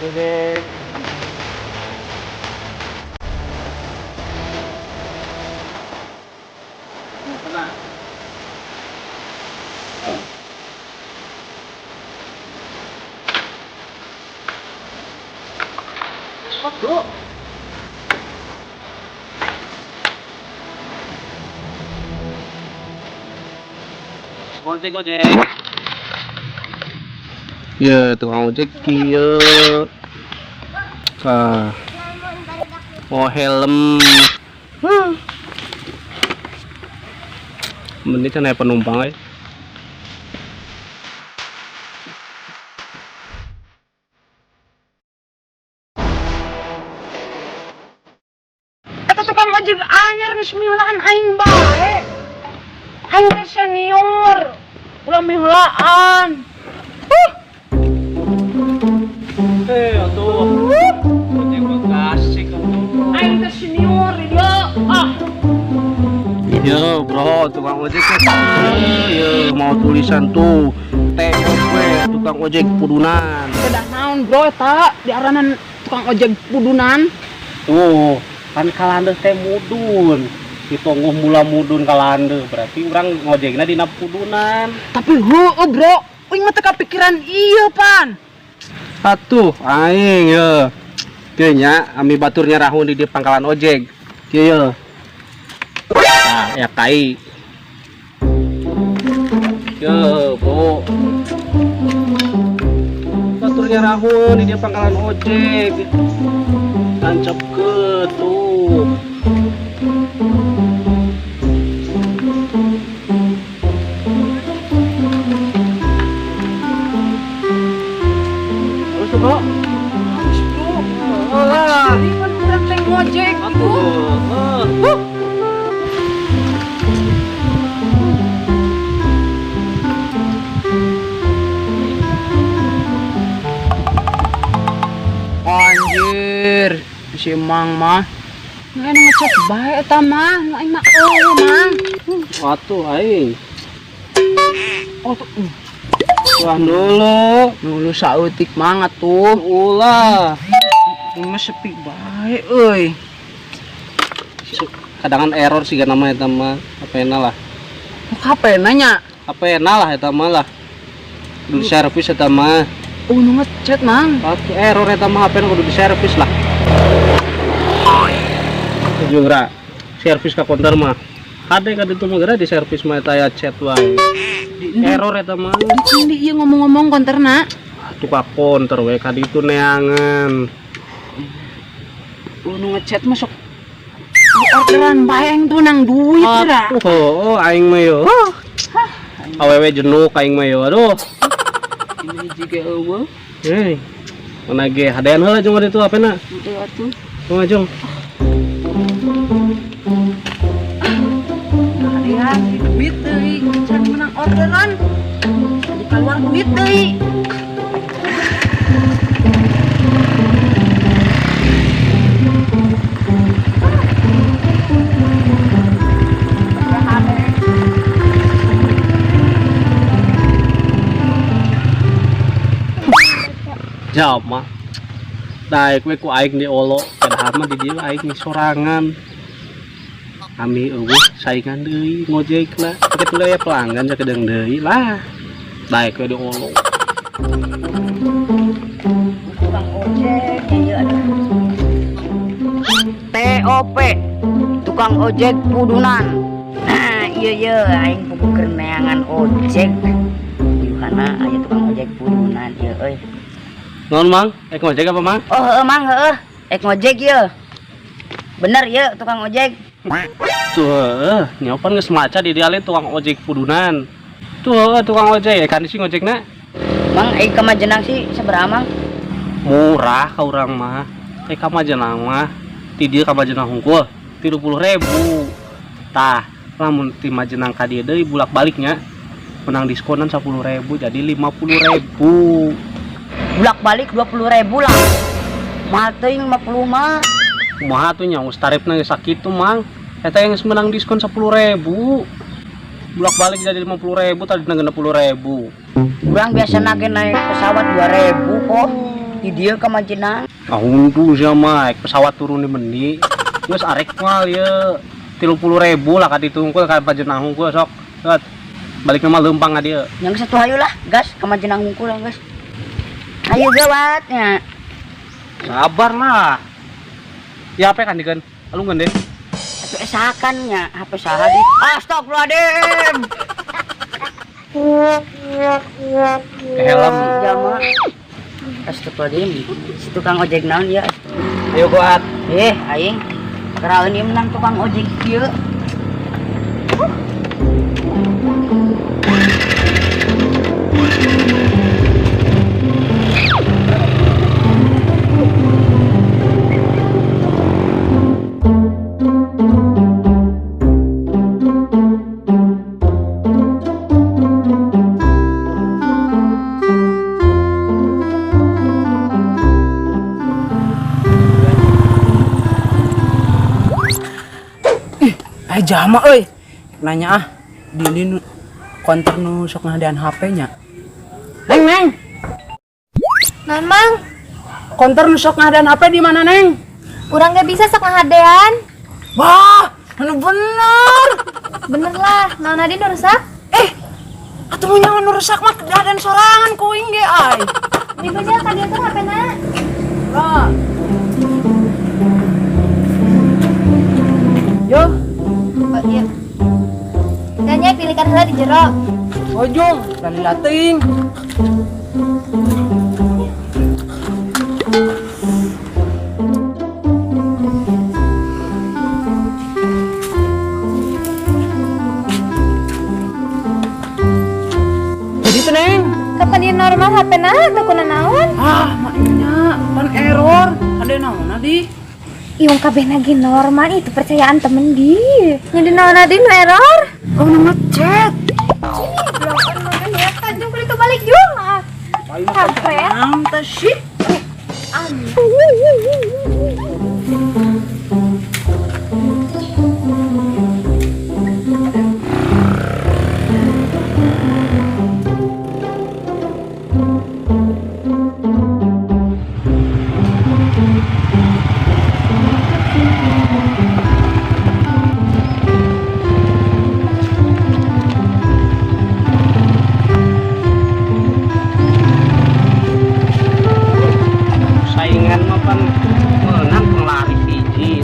Ojek. Cepat bro. Ojek. Ya, tukang ojek kieu. Oh, helm. Mending kan penumpang euy. Eta tukang ojek anyar geus milaan aing bae. Aing teh senior. Ulah mihlaan. Atuh. Ojek Bekasi atuh. Aing teh senior dia. Iya bro, tukang ojek ya mau tulisan tuh TOP, tukang ojek pudunan. Kedah naon bro eta diaranan tukang ojek pudunan. Tuh, kan kalandeuh teh mudun. Ditonggoh mula mudun kalandeuh, berarti urang ngojekna dina pudunan. Tapi heueuh bro, aing mah teu kapikiran ieu pan. Atuh, aing ya. Kieu nya ami baturnya rahun di pangkalan ojek. Kieu ya. Nah, ya kai. Yo, bro. Baturnya rahun di pangkalan ojek. Tancap ke tuh. Terus bro. Terus bro. Ini kan udah teh ngojek tuh. Anjir, si Mang mah. Nah, ini ngecek bae eta mah, nu aing mah Mang. Atuh aing. Oh, tuh. Wah dulu. Nulu sautik Mang atuh. Ulah. Ini mah sepi bae euy. Kadangan error sih kan nama eta mah. Apena lah. Kape nanya? Apena lah eta mah lah. Kudu servis eta mah. Oh, nu ngechat Mang. Atuh error eta mah apena kudu diservis lah. Juga servis ka konter mah. Hade ka ditu mah geura di servis mah eta ya chat wae. Error eta mah. Di ieu ngomong-ngomong konterna. Atuh ka konter we ka ditu neangan. Nu ngechat mah sok orderan bae yang tuh nang duit dah. Oh, aing mah yo. Awewe jenuh aing mah yo. Aduh. Ini juga eueuh. Mana ge hadean heula jeung ditu apena? Itu atuh. Ngajong. Hadiah duit deui, can menang orderan. Jadi keluar duit deui. Jawab mah. Daek we ku aing di olo, padahal mah di dieu aing sorangan. Kami eueuh saingan deui ngojekna. Kitu ya pelanggan ja kedeung deui lah. Daek we di olo. Tukang ojek ieu ada. TOP, tukang ojek pudunan. Nah, ieu aing pugukeun neangan ojek. Yuhana aya tukang ojek pudunan ieu euy. Non mang, ngojek apa mang? Oh heeh Mang, heeh. Ngojek ieu. Bener ieu tukang ojek. Tuh, nyopan geus maca di dieu tukang ojek pudunan. Tuh, tukang ojek kan si ngojekna. Mang, ka Majenang sih sabaraha Mang? Murah ka urang mah. Ka Majenang mah ti dieu ka Majenang hungkul 30.000. Tah, lamun ti Majenang ka dieu deui bulak-baliknya menang diskonan 10.000 jadi 50.000. Bulak balik 20.000 lah. Mahal teuing 50 mah. Kumaha tuh nya tarifna geus sakitu mang. Eta yang menang diskon 10.000. Bulak balik jadi 50.000 tadi 60.000. Urang biasa naik pesawat 2.000 kok. di dia ke Majenang. Untung sih Mike pesawat turun di Mendi. Terus arek mal ya 30.000 lah kan ditungkul kan Majenang hungkul sok. Set. Balik nama lempang dia. Yang satu hayu lah, gas ke Majenang hungkul lah, gas. Ayo gawatnya. Sabar lah. Ya apa kan dikan? Alung kan deh. Itu esakannya, HP sahadi. Astagfirullahaladzim. Helm. Jama. Astagfirullahaladzim. Si tukang ojek naon ya. Ayo kuat. Aing. Keraun ieu menang tukang ojek kieu. Jama nanya di konter nu sok ngadean HP-nya. Neng. Non mang, Konter nu sok ngadean HP di mana, Neng? urang gak bisa sok ngahadean. Wah, anu bener. Bener lah, non Nadine udah rusak. Atuh mun nyawa nu rusak mah keadaan sorangan kuing ge ai. Di bajal tadi tuh HP na. Lah. Yo, Oh iya. Nanya pilihkan heula di jero. ojong, lali lating. Jadi tuh, Neng. Kapan dia normal HP na? Tuh kuna naon? Maknya pan error. Ada naon adi? Iung kabeh lagi normal itu percayaan temen di. Jadi naon Nadine nu error? Oh, nu ngechat. Belum kan ya kan jung kulit balik jung. Kampret. Nang sih. Saingan mah pan menang pelari hiji.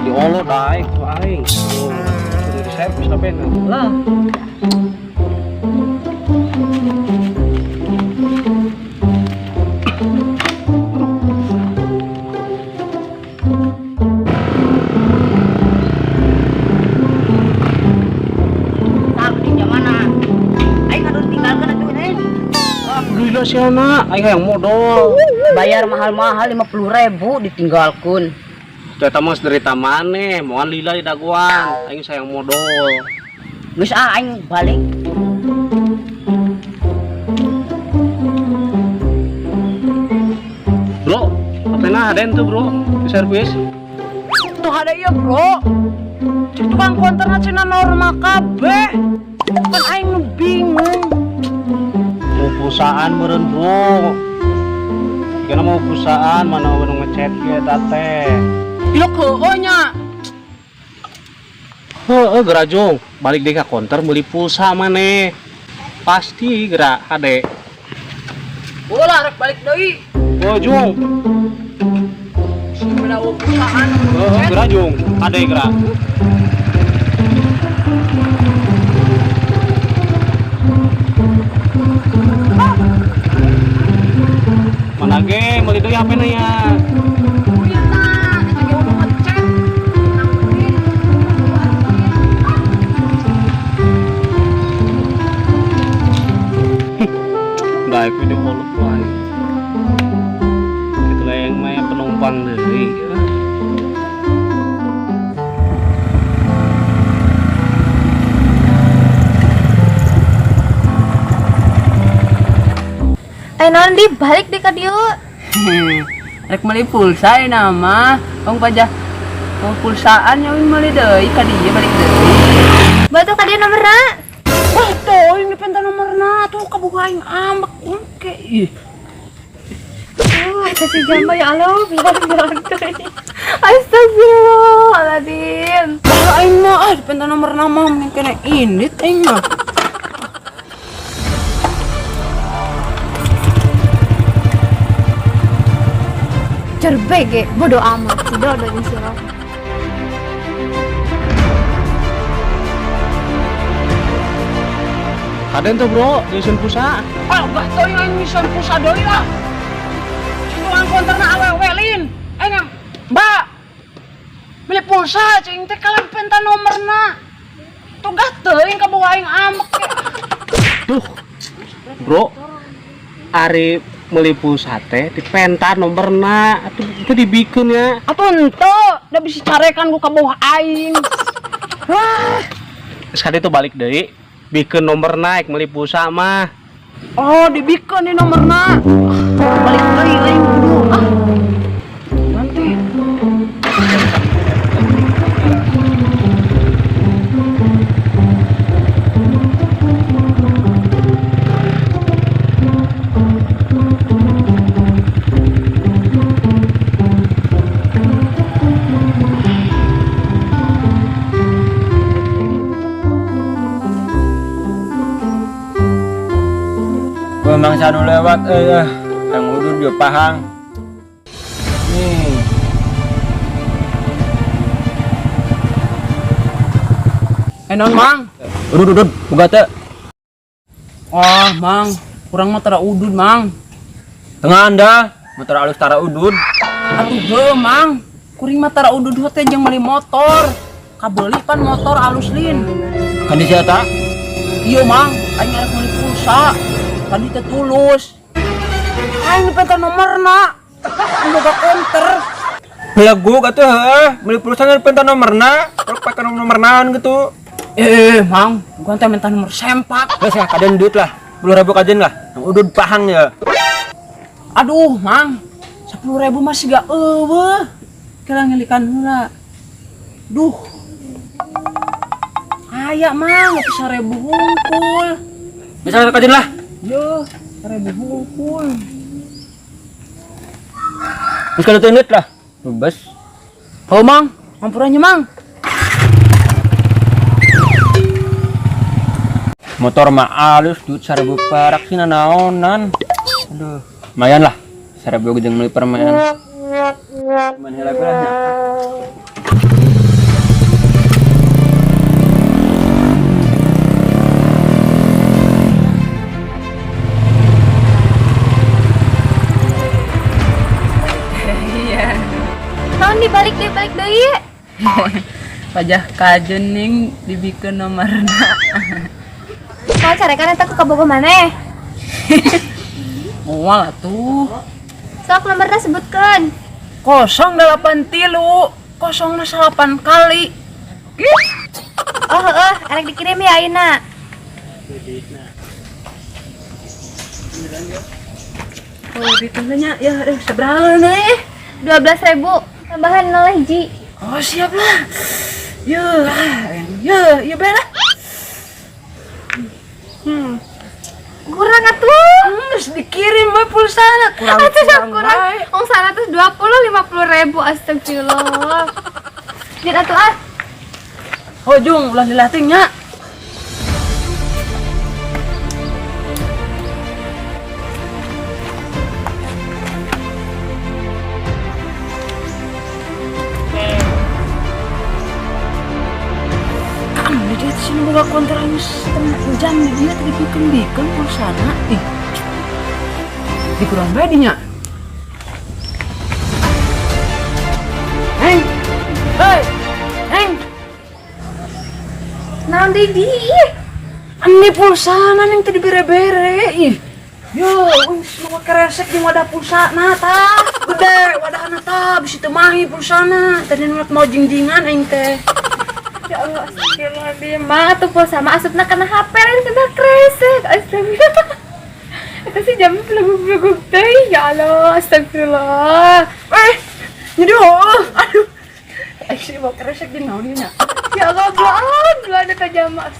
Di olo daek ku aing. Sudah di servis tapi lah. Tahu di mana? Aing harus tinggalkan atuh Neng. Gila sih anak, aing yang modal. Bayar mahal-mahal 50.000 ditinggalkan. Kita mah derita maneh, moal lila di daguan. Aing sayang modal. Geus aing balik. Bro, apa ada tuh bro di servis? Tuh ada iya, Bro. Cek tukang konterna cenah normal kabeh. Kan aing nu bingung. Mau perusahaan meren bro. Karena mau perusahaan mana mau ngechat ya tate. Ilok heueuh nya. Gerajong, balik deh ke konter beli pulsa maneh. Pasti gerak ade. Ulah rek balik deui. Oh Jung, Sebenarnya perusahaan. Gerajong, ade gerak. Mana ge, beli deui HP-na ya. Baik video call baik. Kita yang maya penumpang dari. Non di balik deh ka dieu. Rek meuli pulsa nama. Ong pajah. Pulsaan nya meuli deui ka dieu balik deui. Batu ka dieu nomorna. Wah, Tuh, ini penta nomorna tuh kabuka aing ambek engke. Ih. Itu si Jamba ya Allah, bilang Astagfirullahaladzim. Bah aing mah di penta nomorna mah mending kena indit aing mah. Cerbege, bodo amat. Si Dodo ini sih lo. Kaden tuh bro, nyusun pulsa. Ah, gak tau yang aing mison pulsa deui lah. Tukang konterna awewelin. Aing Mbak. Beli pulsa cing teh kalan penta nomorna. Tugas teuing kabawa aing ambek. Duh, bro, Ari beli pulsa teh di penta nomorna, itu dibikin ya. Atuh henteu, da bisa carekan ku kabawa aing. Wah. Sekali itu balik deui, bikin nomor naik beli pulsa mah. Oh, dibikeun di nomorna. Balik deui aing dulu. Ah. Nanti. Memang sanu lewat yang udut dia pahang nih Non Mang. udut buka teh Oh, Mang, kurang mah tara udud, Mang. tengah anda motor alus tara udut Atuh heuh, Mang. Kuring mah tara udud teh jeung meuli motor. Kabeli pan motor alus lin. kan di siata Iya, Mang, aing arek meuli pulsa. Tadi teh tulus. Aing penta nomorna. Boga konter. belagu kata beli pulsa ngan penta nomorna kalau pakai nomor naon gitu Mang, bukan teh minta nomor sempak. terus ya kaden duit lah 10.000 kajen lah yang udut pahang ya Aduh, Mang. 10.000 masih gak eueuh. Kela ngelikan heula. Duh. Aya, Mang, 10.000 hungkul. bisa kajen lah Yo, 1000 hungkul. terus kalau duit lah bebas Oh, Mang, mampurannya, Mang. motor mah alus duit 1.000 perak sih naonan aduh lumayan lah 1.000 gede beli permen mana lah berahnya Tahun dibalik deui. Pajah kajening dibikeun nomorna. Mau carekan eta ku kabogoh maneh. Moal atuh. Sok nomorna sebutkeun. 083 08 kali. Oh heueuh, arek dikirim ya ayeuna. Oh, ditunggunya ya seberapa nih? 12.000 tambahan 0 hiji. Oh, siap lah. Ya belah. Kurang atuh. Terus dikirim we pulsana. Kurang. Wong sana tuh 50-50.000 astagfirullah. Jadi atuh ah. Oh, Jung, ulah dilatih nya. Dia sini boga kontrakan setengah jam dia tadi bikin pulsana. Ih. Dikurang bae dinya. Heng. Naon deui di? Ini pulsana yang tadi bere-bere. Ih. Yo, semua keresek di wadah pulsana tah. Gede wadahna tah, bisi teu mahi pulsana. Tadi mau jingjingan aing teh. Ya Allah, astagfirullahaladzim. Mah tuh pulsa mah asupna kena HP lain kena kresek. Astagfirullah. Eta sih jam peluguk-peluguk teh. Ya Allah, astagfirullah. Jadi aduh. Aing sih mau keresek di naon nya. Ya Allah, bulan ada kajama.